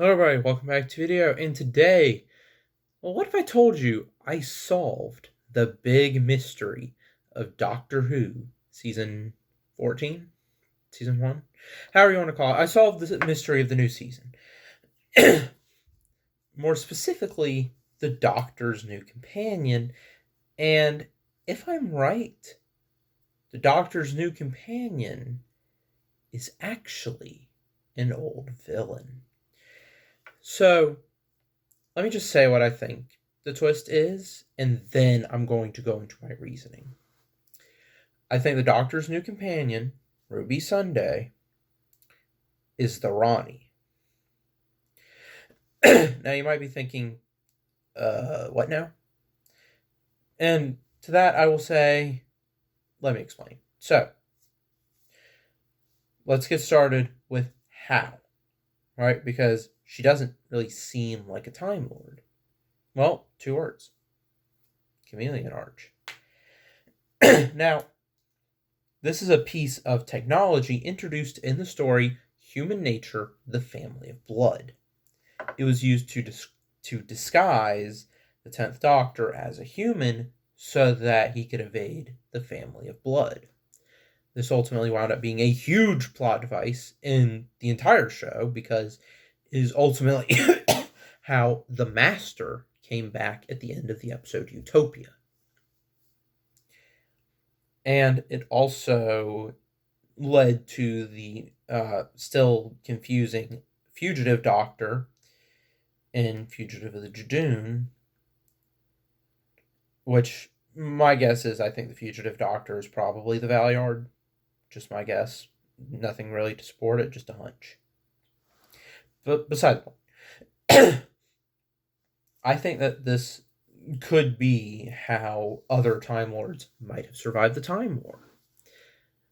Hello everybody, welcome back to the video, and today, well, what if I told you I solved the big mystery of Doctor Who, season 14? Season 1? However you want to call it. I solved the mystery of the new season. More specifically, the Doctor's new companion, and if I'm right, the Doctor's new companion is actually an old villain. So, let me just say what I think the twist is, and then I'm going to go into my reasoning. I think the Doctor's new companion, Ruby Sunday, is the Ronnie. Now you might be thinking, what now? And to that I will say, let me explain. So, let's get started with how, right? Because she doesn't really seem like a Time Lord. Well, 2 words. Chameleon Arch. Now, this is a piece of technology introduced in the story Human Nature, the Family of Blood. It was used to disguise the 10th Doctor as a human so that he could evade the Family of Blood. This ultimately wound up being a huge plot device in the entire show because it is ultimately how the Master came back at the end of the episode Utopia. And it also led to the still confusing Fugitive Doctor in Fugitive of the Judoon, which my guess is I think the Fugitive Doctor is probably the Valeyard. Just my guess. Nothing really to support it, just a hunch. But beside the point, I think that this could be how other Time Lords might have survived the Time War.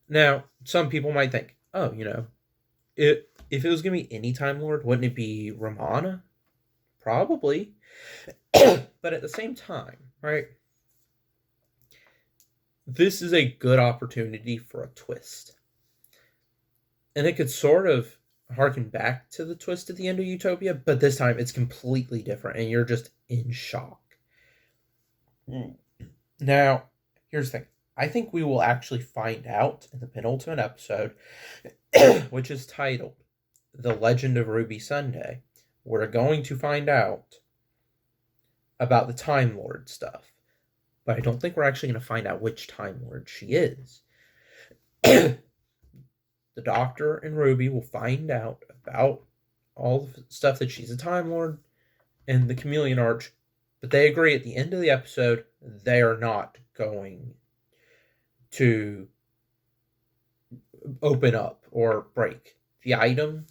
Now, some people might think, oh, if it was going to be any Time Lord, wouldn't it be Romana? Probably. But at the same time, right, this is a good opportunity for a twist. And it could sort of harken back to the twist at the end of Utopia, but this time it's completely different, and you're just in shock. Now, here's the thing. I think we will actually find out in the penultimate episode, which is titled The Legend of Ruby Sunday. We're going to find out about the Time Lord stuff. But I don't think we're actually going to find out which Time Lord she is. The Doctor and Ruby will find out about all the stuff that she's a Time Lord and the Chameleon Arch, but they agree at the end of the episode they are not going to open up or break the item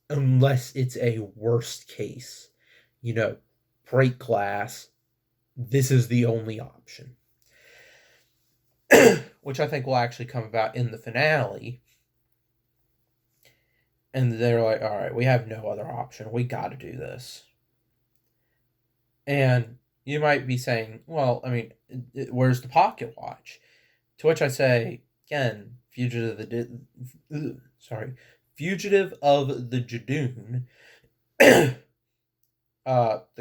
unless it's a worst case. Break glass. This is the only option. Which I think will actually come about in the finale. And they're like, all right, we have no other option. We got to do this. And you might be saying, well, I mean, where's the pocket watch? To which I say, again, Fugitive of the Judoon, the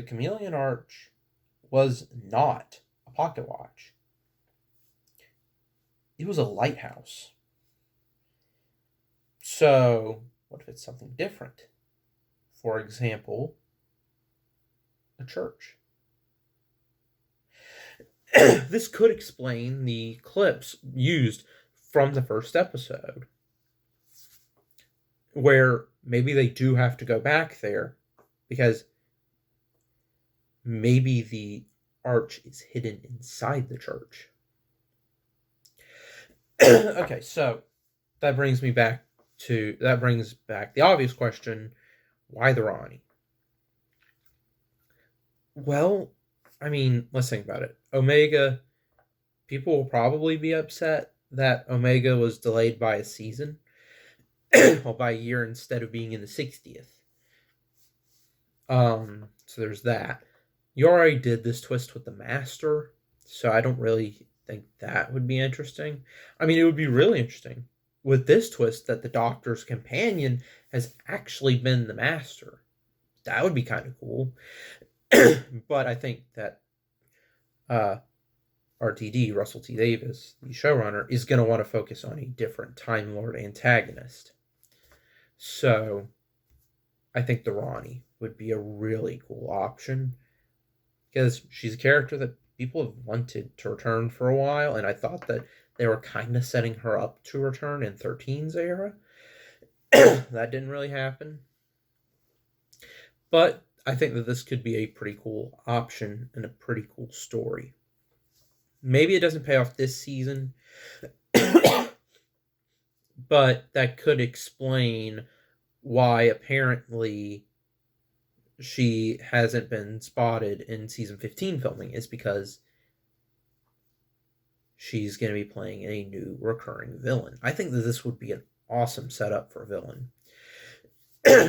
Chameleon Arch was not a pocket watch. It was a lighthouse. So, what if it's something different? For example, a church. This could explain the clips used from the first episode, where maybe they do have to go back there because maybe the arch is hidden inside the church. Okay, so that brings back the obvious question, why the Ronnie? Well, I mean, let's think about it. Omega, people will probably be upset that Omega was delayed by a season, well, by a year instead of being in the 60th. So there's that. You already did this twist with the Master, so I don't really think that would be interesting. I mean, it would be really interesting with this twist that the Doctor's companion has actually been the Master. That would be kind of cool. But I think that RTD, Russell T Davis, the showrunner, is going to want to focus on a different Time Lord antagonist. So I think the Ronnie would be a really cool option, because she's a character that people have wanted to return for a while, and I thought that they were kind of setting her up to return in 13's era. That didn't really happen. But I think that this could be a pretty cool option and a pretty cool story. Maybe it doesn't pay off this season, but that could explain why apparently she hasn't been spotted in season 15 filming, is because she's going to be playing a new recurring villain. I think that this would be an awesome setup for a villain.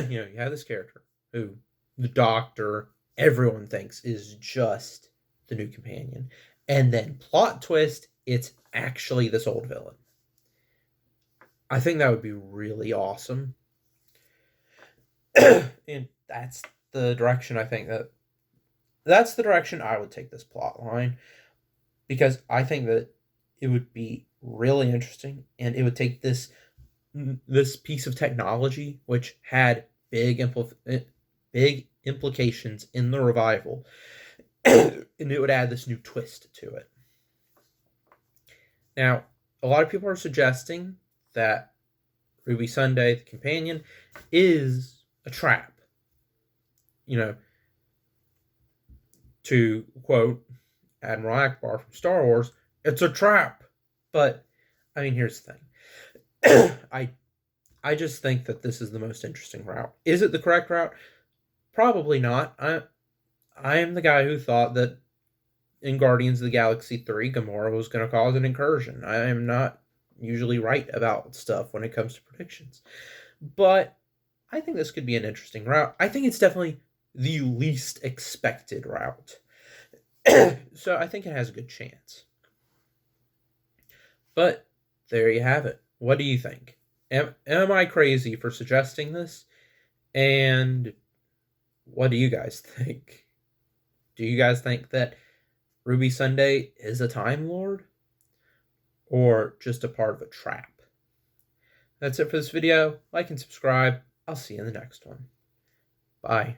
You have this character who the Doctor, everyone thinks, is just the new companion. And then plot twist, it's actually this old villain. I think that would be really awesome. And that's the direction that's the direction I would take this plot line, because I think that it would be really interesting, and it would take this piece of technology, which had big implications in the revival, and it would add this new twist to it. Now, a lot of people are suggesting that Ruby Sunday, the companion, is a trap. To quote Admiral Akbar from Star Wars, it's a trap. But, here's the thing. I just think that this is the most interesting route. Is it the correct route? Probably not. I am the guy who thought that in Guardians of the Galaxy 3, Gamora was going to cause an incursion. I am not usually right about stuff when it comes to predictions. But I think this could be an interesting route. I think it's definitely the least expected route. So I think it has a good chance. But there you have it. What do you think? Am I crazy for suggesting this? And what do you guys think? Do you guys think that Ruby Sunday is a Time Lord, or just a part of a trap? That's it for this video. Like and subscribe. I'll see you in the next one. Bye.